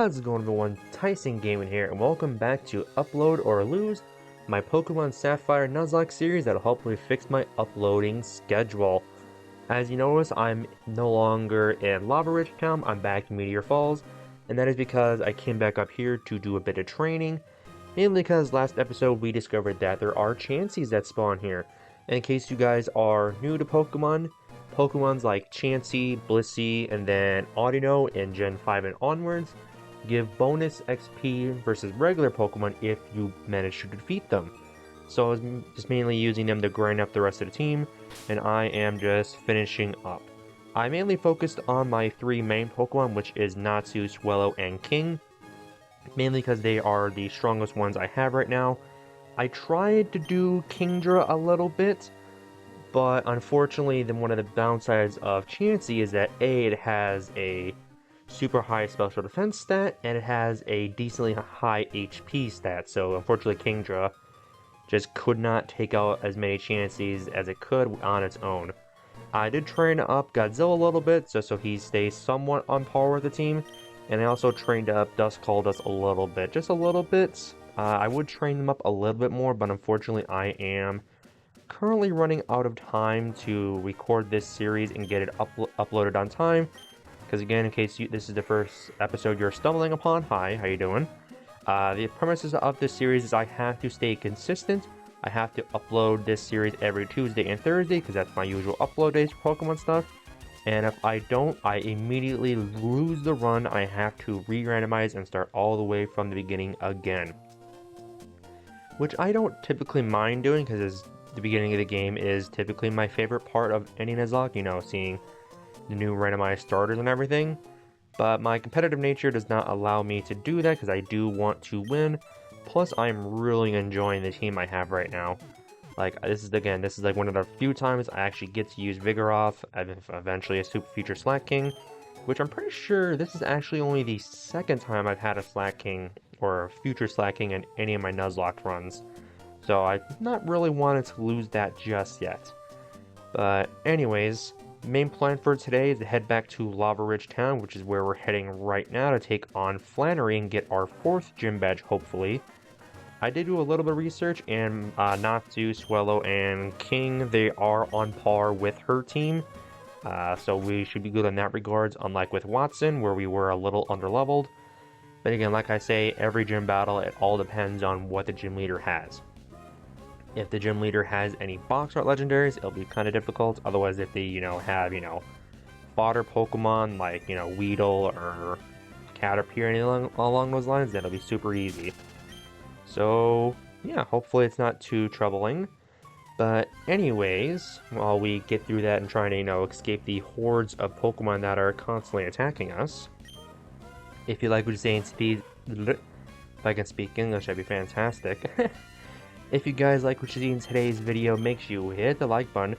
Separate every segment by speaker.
Speaker 1: How's it going, everyone? Tyson Gaming here, and welcome back to Upload or Lose, my Pokemon Sapphire Nuzlocke series that'll hopefully fix my uploading schedule. As you notice, I'm no longer in Lava Ridge Town, I'm back in Meteor Falls, and that is because I came back up here to do a bit of training, mainly because last episode we discovered that there are Chanseys that spawn here. And in case you guys are new to Pokemons like Chansey, Blissey, and then Audino in Gen 5 and onwards give bonus XP versus regular Pokemon if you manage to defeat them. So I was just mainly using them to grind up the rest of the team, and I am just finishing up. I mainly focused on my three main Pokemon, which is Natsu, Swellow, and King, mainly because they are the strongest ones I have right now. I tried to do Kingdra a little bit, but unfortunately one of the downsides of Chansey is that A, it has a super high special defense stat, and it has a decently high HP stat, so unfortunately Kingdra just could not take out as many Chanseys as it could on its own. I did train up Godzilla a little bit, so he stays somewhat on par with the team, and I also trained up Duskull a little bit, just a little bit. I would train them up a little bit more, but unfortunately I am currently running out of time to record this series and get it uploaded on time. Because again, in case this is the first episode you're stumbling upon, hi, how you doing? The premises of this series is I have to stay consistent. I have to upload this series every Tuesday and Thursday, because that's my usual upload days for Pokemon stuff. And if I don't, I immediately lose the run. I have to re-randomize and start all the way from the beginning again. Which I don't typically mind doing, because the beginning of the game is typically my favorite part of any Nuzlocke, you know, seeing the new randomized starters and everything, but my competitive nature does not allow me to do that because I do want to win. Plus, I'm really enjoying the team I have right now. Like, this is like one of the few times I actually get to use Vigoroth, eventually a Super Future Slaking, which I'm pretty sure this is actually only the second time I've had a Slaking or a Future Slaking in any of my Nuzlocke runs. So I'm not really wanting to lose that just yet. But anyways, main plan for today is to head back to Lava Ridge Town, which is where we're heading right now to take on Flannery and get our 4th gym badge, hopefully. I did do a little bit of research, and Natsu, Swellow, and King, they are on par with her team. So we should be good in that regards, unlike with Watson, where we were a little underleveled. But again, like I say, every gym battle, it all depends on what the gym leader has. If the gym leader has any box art legendaries, it'll be kind of difficult. Otherwise, if they, have, fodder Pokemon like, Weedle or Caterpie or anything along those lines, then it'll be super easy. So, yeah, hopefully it's not too troubling. But anyways, while we get through that and trying to, escape the hordes of Pokemon that are constantly attacking us, if you like what you're saying, if I can speak English, that'd be fantastic. If you guys like what you see in today's video, make sure you hit the like button,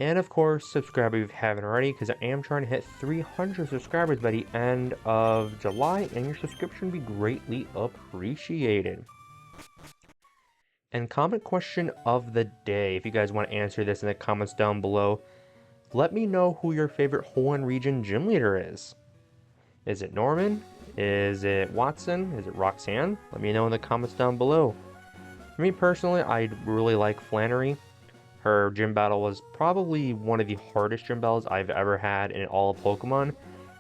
Speaker 1: and of course, subscribe if you haven't already, because I am trying to hit 300 subscribers by the end of July, and your subscription would be greatly appreciated. And comment question of the day, if you guys want to answer this in the comments down below, let me know who your favorite Hoenn region gym leader is. Is it Norman? Is it Watson? Is it Roxanne? Let me know in the comments down below. For me personally, I really like Flannery. Her gym battle was probably one of the hardest gym battles I've ever had in all of Pokemon,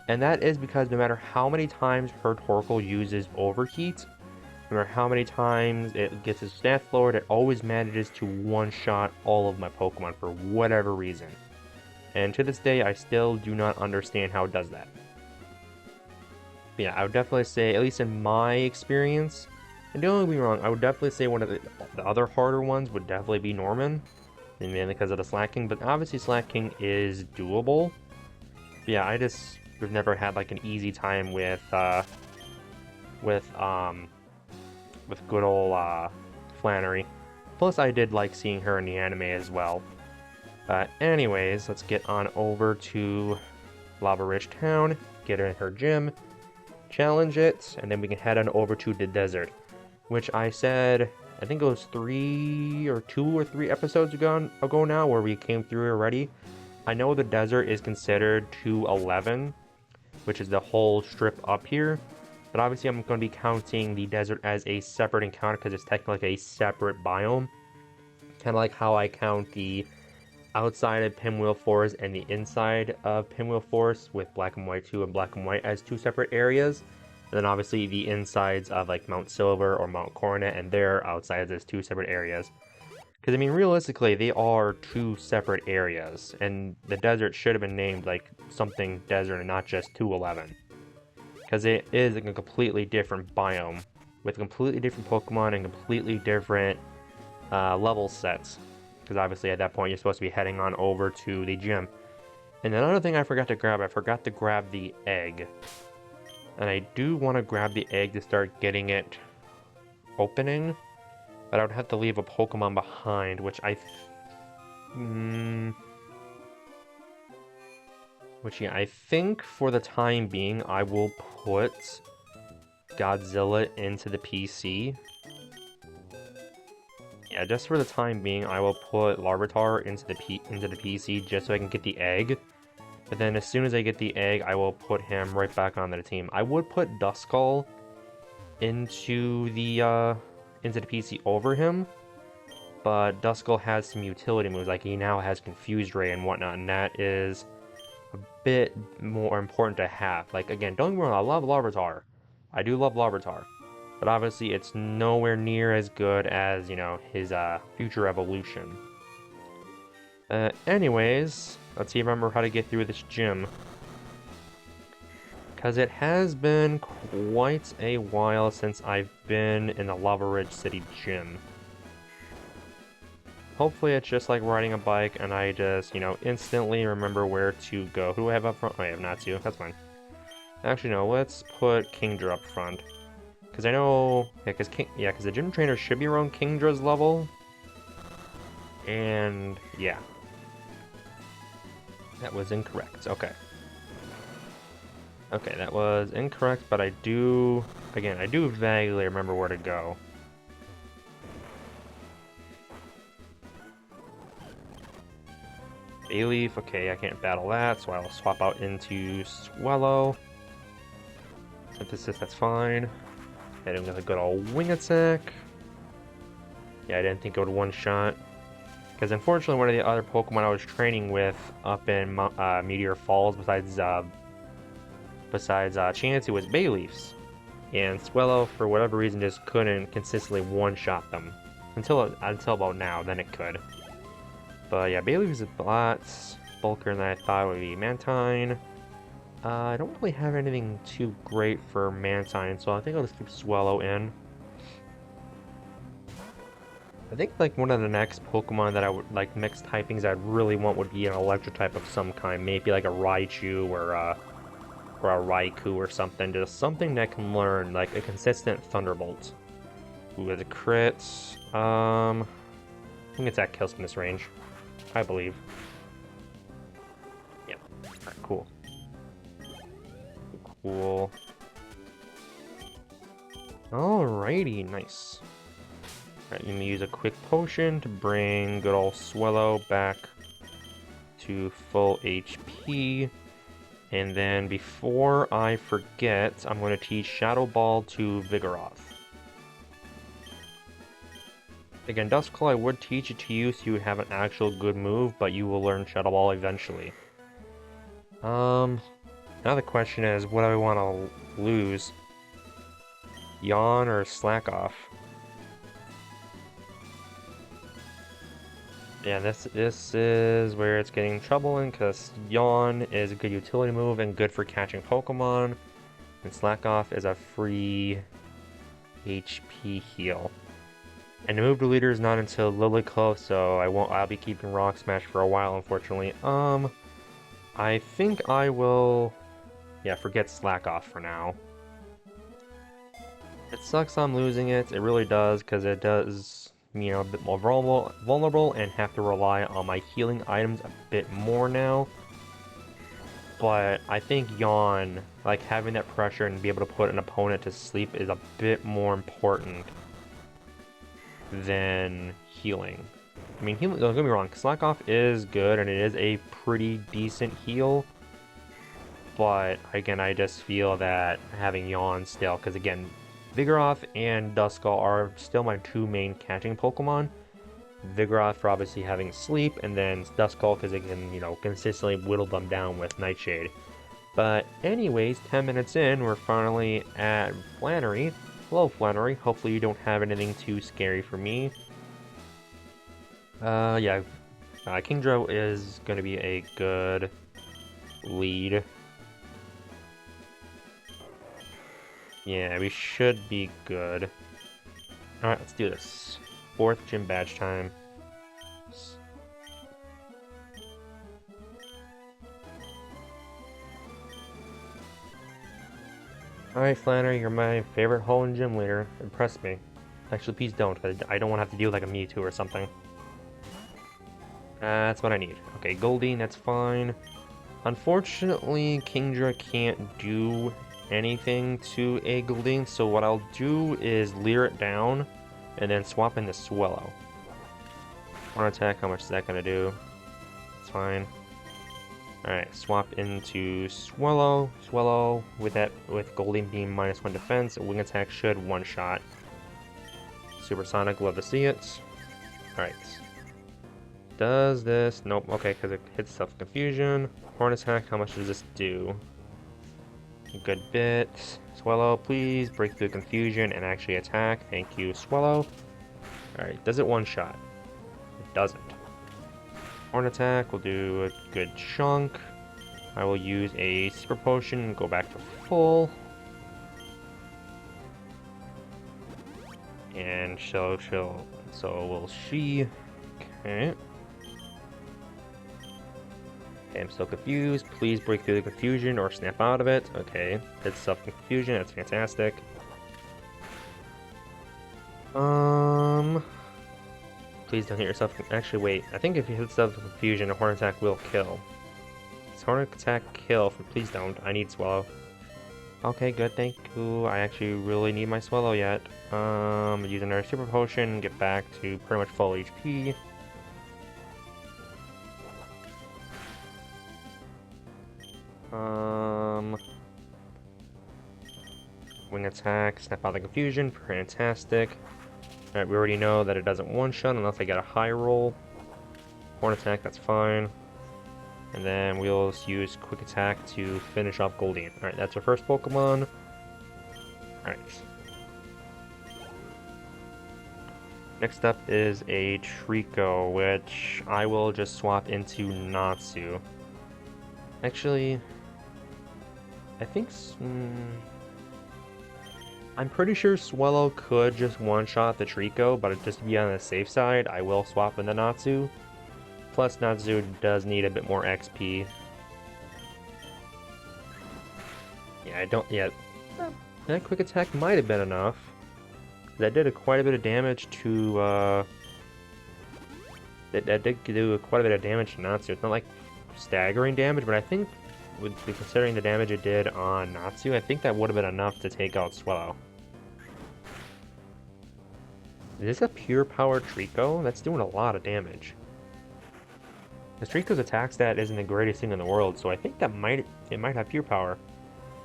Speaker 1: and that is because no matter how many times her Torkoal uses Overheat, no matter how many times it gets its stat lowered, it always manages to one-shot all of my Pokemon for whatever reason. And to this day, I still do not understand how it does that. But yeah, I would definitely say, at least in my experience, and don't get me wrong, I would definitely say one of the other harder ones would definitely be Norman, and mainly because of the Slaking, but obviously Slaking is doable. But yeah, we've never had like an easy time with good old Flannery. Plus, I did like seeing her in the anime as well. But anyways, let's get on over to Lava Ridge Town, get her in her gym, challenge it, and then we can head on over to the desert. Which I said, I think it was 2 or 3 episodes ago now, where we came through already. I know the desert is considered 211, which is the whole strip up here. But obviously I'm going to be counting the desert as a separate encounter because it's technically like a separate biome. Kind of like how I count the outside of Pinwheel Forest and the inside of Pinwheel Forest with Black and White 2 and Black and White as 2 separate areas. And then obviously the insides of like Mount Silver or Mount Coronet and their outsides as 2 separate areas. Because I mean, realistically, they are 2 separate areas, and the desert should have been named like something desert and not just 211. Because it is a completely different biome with completely different Pokemon and completely different level sets. Because obviously at that point you're supposed to be heading on over to the gym. And another thing I forgot to grab, I forgot to grab the egg. And I do want to grab the egg to start getting it opening. But I would have to leave a Pokemon behind, which I think for the time being I will put Godzilla into the PC. Yeah, just for the time being, I will put Larvitar into the PC just so I can get the egg. But then as soon as I get the egg, I will put him right back onto the team. I would put Duskull into the PC over him, but Duskull has some utility moves, like he now has Confused Ray and whatnot, and that is a bit more important to have. Like, again, don't get me wrong, I love Larvitar. I do love Larvitar. But obviously, it's nowhere near as good as, you know, his future evolution. Anyways, let's see if I remember how to get through this gym. Because it has been quite a while since I've been in the Lava Ridge City gym. Hopefully it's just like riding a bike and I just, you know, instantly remember where to go. Who do I have up front? Oh, I have Natsu. That's fine. Actually, no, let's put Kingdra up front. Because I know, because the gym trainer should be around Kingdra's level. And, yeah. That was incorrect. Okay. Okay, that was incorrect, but I do vaguely remember where to go. Bayleaf, okay, I can't battle that, so I'll swap out into Swellow. Synthesis, that's fine. Hitting with a good old wing attack. Yeah, I didn't think it would one-shot. Because unfortunately, one of the other Pokemon I was training with up in Meteor Falls, besides Chansey, was Bayleafs. And Swellow, for whatever reason, just couldn't consistently one-shot them. Until about now, then it could. But yeah, Bayleaf is a lot bulkier than I thought it would be. Mantine. I don't really have anything too great for Mantine, so I think I'll just keep Swellow in. I think like one of the next Pokemon that I would like mixed typings I'd really want would be an electric type of some kind, maybe like a Raichu or a Raikou or something, just something that can learn like a consistent Thunderbolt. With a crit, I think it's at kills from this range, I believe. Yeah, alright, cool. Cool. Alrighty, nice. Alright, let me use a quick potion to bring good old Swellow back to full HP. And then before I forget, I'm going to teach Shadow Ball to Vigoroth. Again, Duskull, I would teach it to you so you would have an actual good move, but you will learn Shadow Ball eventually. Now the question is, what do I want to lose? Yawn or Slack Off? Yeah, this is where it's getting troubling, because Yawn is a good utility move and good for catching Pokemon, and Slack Off is a free HP heal. And the move deleter is not until Lilycove, so I'll be keeping Rock Smash for a while, unfortunately. I think I will, yeah, forget Slack Off for now. It sucks I'm losing it, it really does, because it does, you know, a bit more vulnerable and have to rely on my healing items a bit more now. But I think Yawn, like having that pressure and be able to put an opponent to sleep is a bit more important than healing. I mean, healing, don't get me wrong, Slack Off is good and it is a pretty decent heal. but again, I just feel that having Yawn still, because again, Vigoroth and Duskull are still my two main catching Pokemon. Vigoroth for obviously having Sleep, and then Duskull because it can, you know, consistently whittle them down with Nightshade. But anyways, 10 minutes in, we're finally at Flannery. Hello, Flannery. Hopefully you don't have anything too scary for me. Yeah. Kingdra is going to be a good lead. Yeah, we should be good. Alright, let's do this. 4th gym badge time. Alright, Flannery, you're my favorite Hoenn gym leader. Impress me. Actually, please don't. I don't want to have to deal like a Mewtwo or something. That's what I need. Okay, Goldeen, that's fine. Unfortunately, Kingdra can't do anything to a Goldeen, so what I'll do is leer it down and then swap into Swellow. One attack, how much is that going to do? It's fine. Alright, swap into Swellow. Swellow, with Goldeen being -1 defense, a wing attack should one-shot. Supersonic, love to see it. Alright. Does this? Nope, okay, because it hits Self-Confusion. Horn attack, how much does this do? A good bit. Swellow, please break through confusion and actually attack. Thank you, Swellow. Alright, does it one-shot? It doesn't. Horn attack will do a good chunk. I will use a super potion and go back to full. And so will she. Okay. I'm still confused. Please break through the confusion or snap out of it. Okay, it's self-confusion. That's fantastic. Please don't hit yourself. Actually, wait. I think if you hit self-confusion, a horn attack will kill. Does horn attack kill? Please don't. I need Swellow. Okay, good. Thank you. I actually really need my Swellow yet. Use another super potion. Get back to pretty much full HP. Wing attack, snap out the confusion, fantastic. Alright, we already know that it doesn't one-shot unless I get a high roll. Horn attack, that's fine. And then we'll use quick attack to finish off Goldeen. Alright, that's our first Pokemon. Alright. Next up is a Treecko, which I will just swap into Natsu. Actually, I think... I'm pretty sure Swellow could just one-shot the Treecko, but just to be on the safe side, I will swap into Natsu. Plus, Natsu does need a bit more XP. Yeah, I don't yet. That quick attack might have been enough. That did quite a bit of damage to, that did do quite a bit of damage to Natsu. It's not like staggering damage, but I think, considering the damage it did on Natsu, I think that would have been enough to take out Swellow. Is this a pure power Treecko? That's doing a lot of damage. The Treecko's attack stat isn't the greatest thing in the world, so I think that it might have pure power.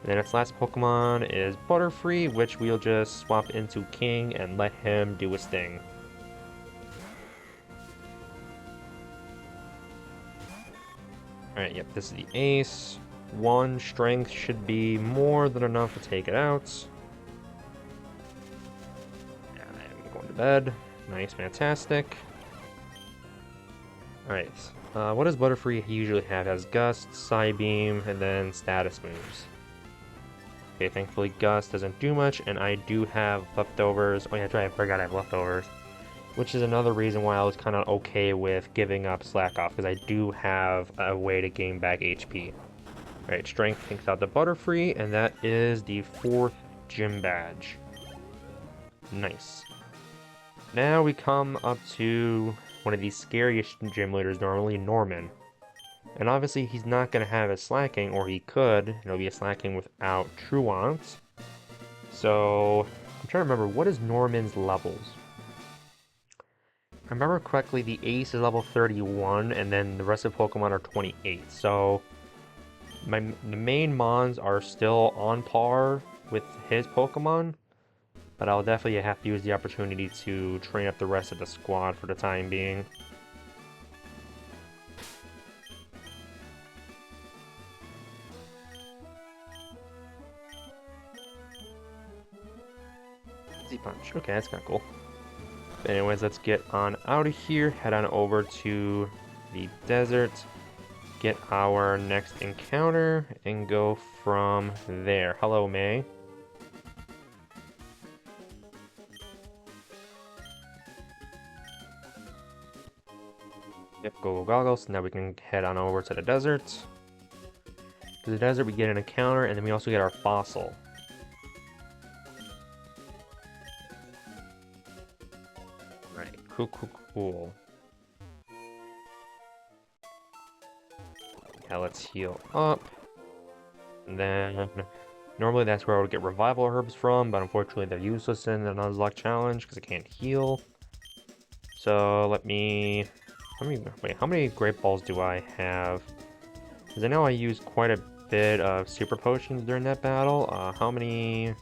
Speaker 1: And then its last Pokemon is Butterfree, which we'll just swap into King and let him do his thing. Alright, yep, this is the ace. 1 strength should be more than enough to take it out. I'm going to bed. Nice, fantastic. Alright, what does Butterfree usually have? It has Gust, Psybeam, and then status moves. Okay, thankfully Gust doesn't do much, and I do have leftovers. Oh yeah, that's right, I forgot I have leftovers. Which is another reason why I was kind of okay with giving up Slack Off, because I do have a way to gain back HP. Alright, Strength takes out the Butterfree, and that is the 4th gym badge. Nice. Now we come up to one of the scariest gym leaders normally, Norman. And obviously he's not going to have a Slacking, or he could. It'll be a Slacking without Truant. So, I'm trying to remember, what is Norman's levels? If I remember correctly, the Ace is level 31, and then the rest of Pokemon are 28. So, the main Mons are still on par with his Pokemon, but I'll definitely have to use the opportunity to train up the rest of the squad for the time being. Z-Punch. Okay, that's kind of cool. But anyways, let's get on out of here, head on over to the desert, get our next encounter, and go from there. Hello, May. Yep, go goggles. Now we can head on over to the desert. To the desert, we get an encounter, and then we also get our fossil. Right, cool. Yeah, let's heal up. And then, normally that's where I would get revival herbs from, but unfortunately they're useless in the Nuzlocke challenge because I can't heal. So wait, how many Great Balls do I have? Because I know I used quite a bit of Super Potions during that battle. How many?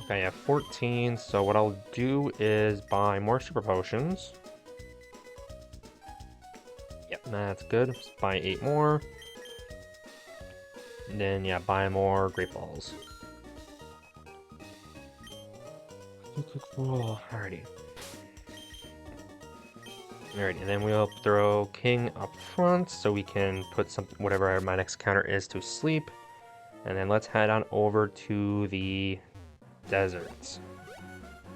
Speaker 1: Okay, I have 14, so what I'll do is buy more Super Potions. Yep, that's good. Just buy 8 more. And then, yeah, buy more Great Balls. Alrighty. Alright, and then we'll throw King up front so we can put whatever my next counter is to sleep. And then let's head on over to the deserts.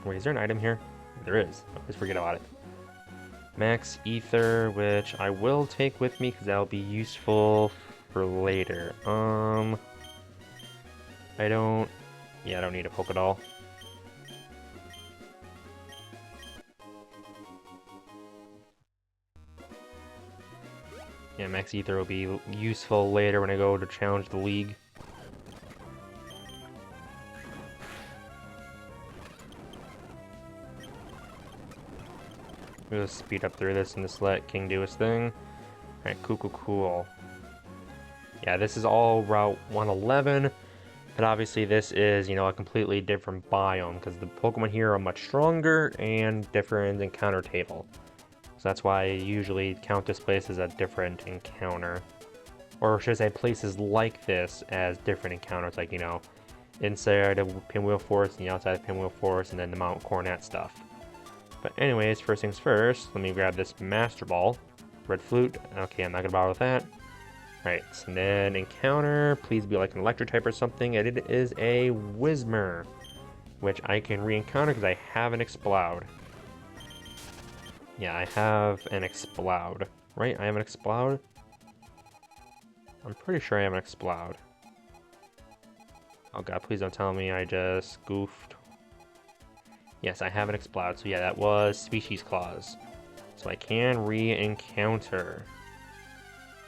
Speaker 1: Wait, is there an item here? There is. I always forget about it. Max Ether, which I will take with me because that'll be useful for later. I don't need a Pokédoll. Yeah, Max Ether will be useful later when I go to challenge the league. We'll just speed up through this and just let King do his thing. Alright, cool. Yeah, this is all Route 111. But obviously this is, a completely different biome because the Pokemon here are much stronger and different encounter table. So that's why I usually count this place as a different encounter. Or should I say places like this as different encounters, like, inside of Pinwheel Forest and the outside of Pinwheel Forest and then the Mount Coronet stuff. But anyways, first things first, let me grab this Master Ball. Red Flute. Okay, I'm not gonna bother with that. Alright, and then encounter, please be like an electric type or something, and it is a Whismur, which I can re-encounter because I have an Exploud. Yeah, I have an Exploud, right? I have an Exploud? I'm pretty sure I have an Exploud. Oh god, please don't tell me I just goofed. Yes, I have an Exploud, so yeah, that was Species Clause. So I can re-encounter.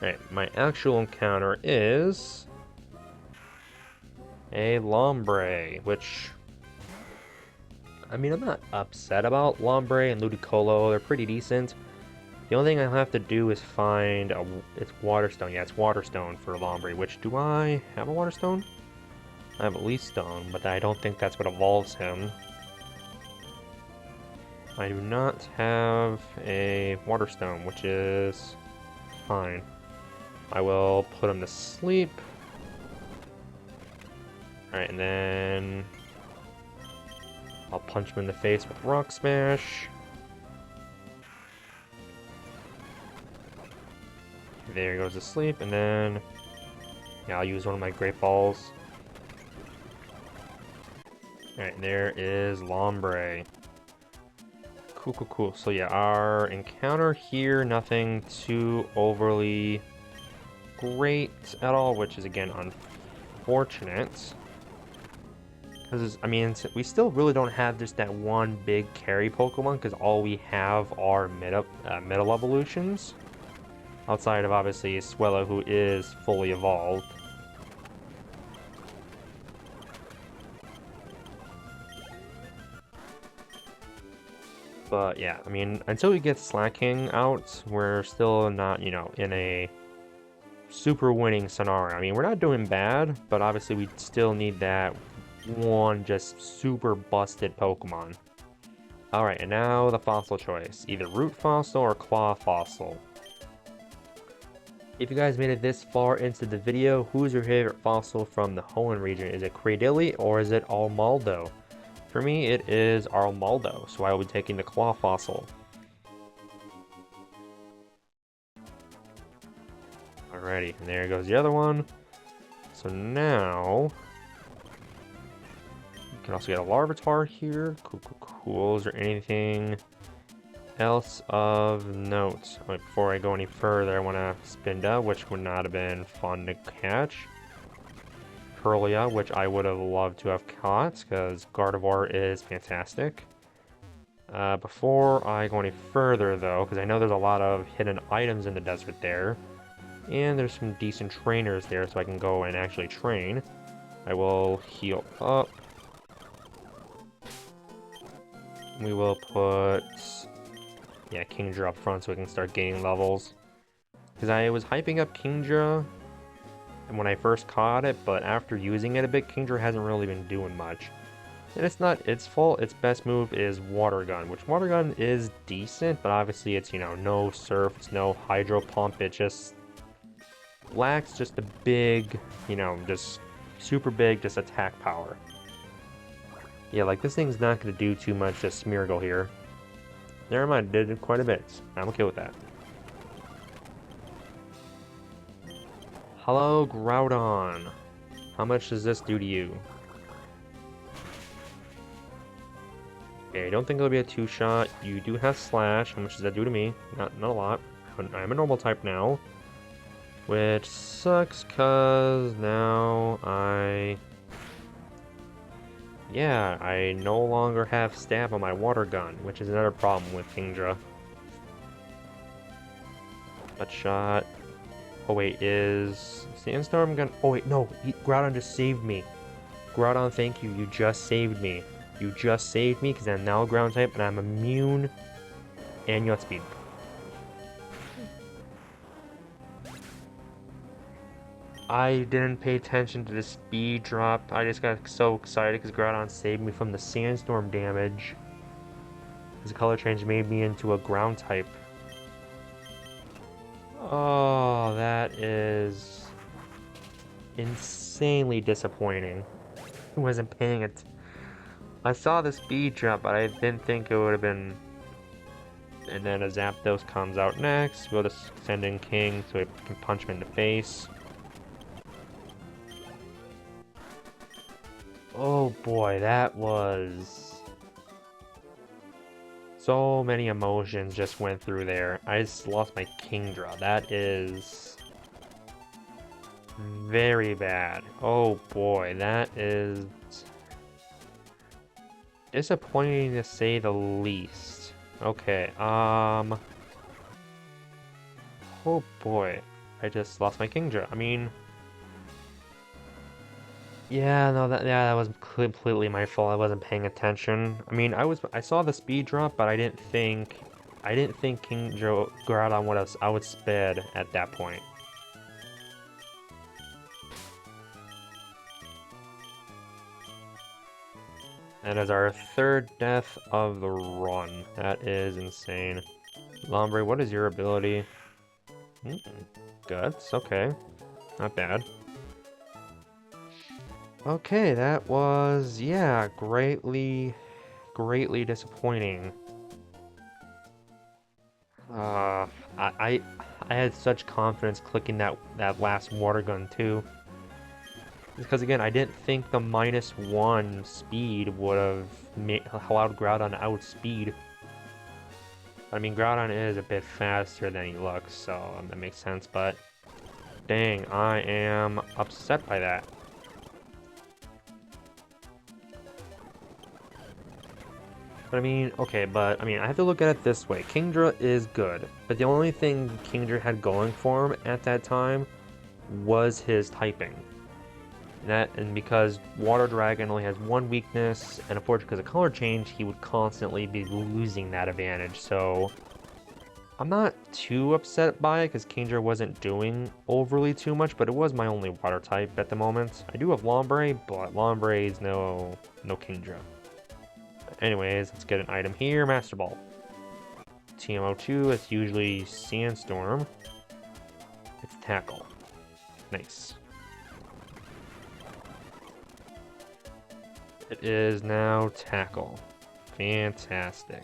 Speaker 1: Alright, my actual encounter is a Lombre, which, I mean, I'm not upset about Lombre and Ludicolo. They're pretty decent. The only thing I'll have to do is find it's Waterstone. Yeah, it's Waterstone for Lombre, which, do I have a Waterstone? I have a Leaf Stone, but I don't think that's what evolves him. I do not have a Waterstone, which is fine. I will put him to sleep. Alright, and then I'll punch him in the face with Rock Smash. There he goes to sleep, and then yeah, I'll use one of my Great Balls. Alright, there is Lombre. Cool. So yeah, our encounter here, nothing too overly great at all, which is again unfortunate. Because, I mean, we still really don't have just that one big carry Pokemon, because all we have are middle evolutions. Outside of, obviously, Swellow, who is fully evolved. But, yeah, I mean, until we get Slaking out, we're still not, in a super winning scenario. I mean, we're not doing bad, but obviously we still need that one just super busted Pokemon. Alright, and now the fossil choice. Either Root Fossil or Claw Fossil. If you guys made it this far into the video, who's your favorite fossil from the Hoenn region? Is it Cradily or is it Armaldo? For me, it is Armaldo, so I will be taking the Claw Fossil. Alrighty, and there goes the other one. So now, you can also get a Larvitar here. Cool. Is there anything else of note? Wait, before I go any further, I want to Spinda, which would not have been fun to catch. Kirlia, which I would have loved to have caught, because Gardevoir is fantastic. Before I go any further, though, because I know there's a lot of hidden items in the desert there, and there's some decent trainers there, so I can go and actually train. I will heal up. We will put, yeah, Kingdra up front so we can start gaining levels. Because I was hyping up Kingdra when I first caught it, but after using it a bit, Kingdra hasn't really been doing much. And it's not its fault. Its best move is Water Gun, which Water Gun is decent, but obviously it's, you know, no Surf, it's no Hydro Pump, it just lacks just a big, you know, just super big, just attack power. Yeah, like this thing's not going to do too much, just Smeargle here. Never mind, it did quite a bit. I'm okay with that. Hello, Groudon. How much does this do to you? Okay, I don't think it'll be a two-shot. You do have Slash. How much does that do to me? Not a lot. I'm a normal type now. Which sucks, cause now yeah, I no longer have Stab on my Water Gun, which is another problem with Kingdra. That shot. Oh wait, is Sandstorm gonna... Oh wait, no, Groudon just saved me. Groudon, thank you, you just saved me. You just saved me, because I'm now Ground type, and I'm immune, and you have speed. I didn't pay attention to the speed drop. I just got so excited because Groudon saved me from the Sandstorm damage. His color change made me into a ground type. Oh, that is insanely disappointing. I wasn't paying it. I saw the speed drop, but I didn't think it would have been... And then a Zapdos comes out next. We'll just send in King so it can punch him in the face. Oh boy, that was... So many emotions just went through there. I just lost my Kingdra. That is... very bad. Oh boy, that is... disappointing to say the least. Okay, oh boy. I just lost my Kingdra. I mean... Yeah, no, that was completely my fault. I wasn't paying attention. I mean, I saw the speed drop, but I didn't think Kingdra Groudon would have outsped at that point. That is our third death of the run. That is insane. Lombre, what is your ability? Guts, okay. Not bad. Okay, that was, yeah, greatly disappointing. I had such confidence clicking that last Water Gun too. Because again, I didn't think the -1 speed would have allowed Groudon to outspeed. I mean, Groudon is a bit faster than he looks, so that makes sense, but dang, I am upset by that. But I mean, okay, but I mean, I have to look at it this way. Kingdra is good, but the only thing Kingdra had going for him at that time was his typing. And because Water Dragon only has one weakness, and unfortunately because of color change, he would constantly be losing that advantage. So I'm not too upset by it because Kingdra wasn't doing overly too much, but it was my only water type at the moment. I do have Lombre, but Lombre is no Kingdra. Anyways, let's get an item here, Master Ball. TMO2, it's usually Sandstorm. It's Tackle. Nice. It is now Tackle. Fantastic.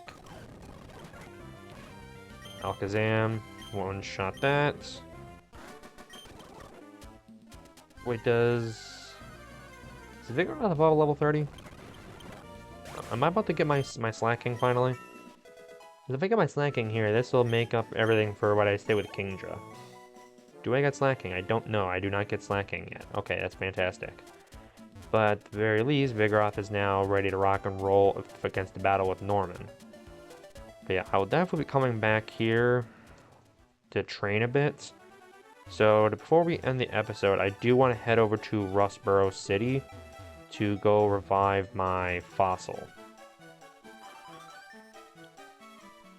Speaker 1: Alakazam, one-shot that. Wait, is Vigoroth above level 30? Am I about to get my slacking finally? If I get my slacking here, this will make up everything for what I stay with Kingdra. Do I get slacking? I don't know. I do not get slacking yet. Okay, that's fantastic. But at the very least, Vigoroth is now ready to rock and roll against the battle with Norman. But yeah, I will definitely be coming back here to train a bit. So before we end the episode, I do want to head over to Rustboro City to go revive my fossil.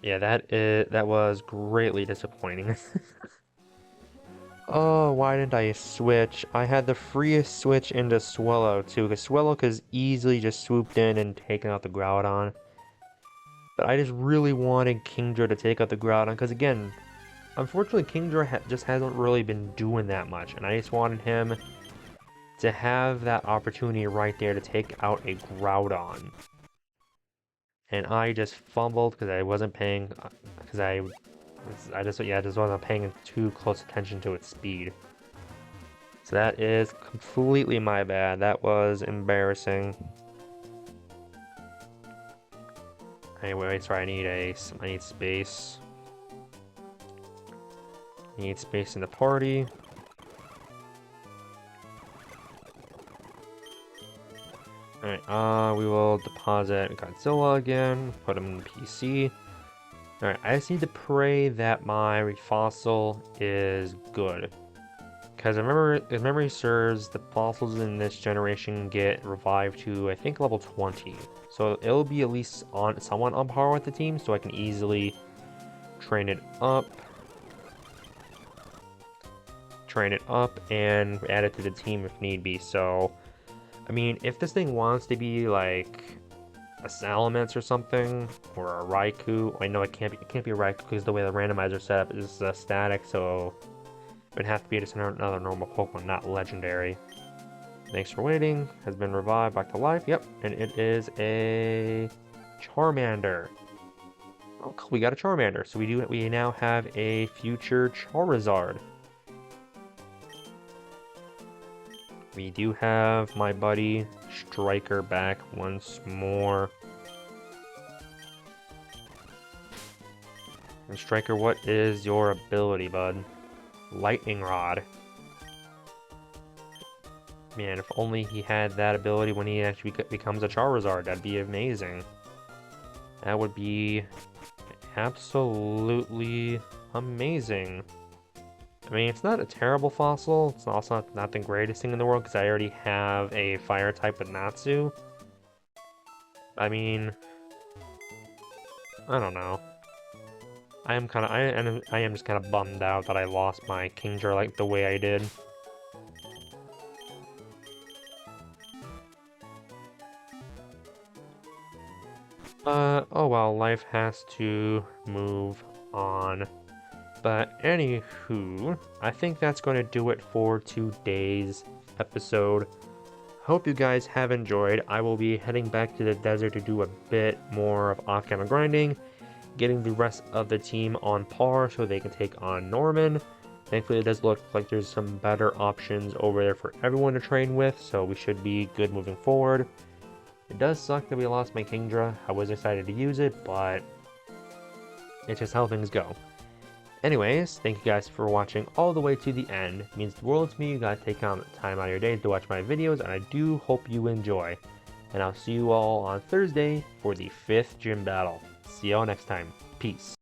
Speaker 1: Yeah, that was greatly disappointing. Oh, why didn't I switch? I had the freest switch into Swellow too, because Swellow could easily just swooped in and taken out the Groudon. But I just really wanted Kingdra to take out the Groudon, because again, unfortunately Kingdra just hasn't really been doing that much, and I just wanted him to have that opportunity right there to take out a Groudon. And I just fumbled because I wasn't paying, because I just wasn't paying too close attention to its speed. So that is completely my bad. That was embarrassing. Anyway, sorry, I need space. I need space in the party. Alright, we will deposit Godzilla again, put him in the PC. Alright, I just need to pray that my fossil is good. Because if memory serves, the fossils in this generation get revived to, I think, level 20. So it'll be at least somewhat on par with the team, so I can easily train it up. And add it to the team if need be. So, I mean, if this thing wants to be like a Salamence or something, or a Raikou. I know it can't be a Raikou because the way the randomizer setup is static, so it would have to be just another normal Pokemon, not legendary. Thanks for waiting. Has been revived back to life. Yep, and it is a Charmander. Oh, cool. We got a Charmander, so we now have a future Charizard. We do have my buddy Striker back once more. And Striker, what is your ability, bud? Lightning Rod. Man, if only he had that ability when he actually becomes a Charizard, that'd be amazing. That would be absolutely amazing. I mean, it's not a terrible fossil. It's also not the greatest thing in the world because I already have a fire type with Natsu. I mean, I don't know. I am just kind of bummed out that I lost my Kingdra like the way I did. Oh well, life has to move on. But anywho, I think that's going to do it for today's episode. Hope you guys have enjoyed. I will be heading back to the desert to do a bit more of off-camera grinding, getting the rest of the team on par so they can take on Norman. Thankfully, it does look like there's some better options over there for everyone to train with, so we should be good moving forward. It does suck that we lost my Kingdra. I was excited to use it, but it's just how things go. Anyways, thank you guys for watching all the way to the end. It means the world to me. You guys take time out of your day to watch my videos, and I do hope you enjoy. And I'll see you all on Thursday for the 5th gym battle. See y'all next time. Peace.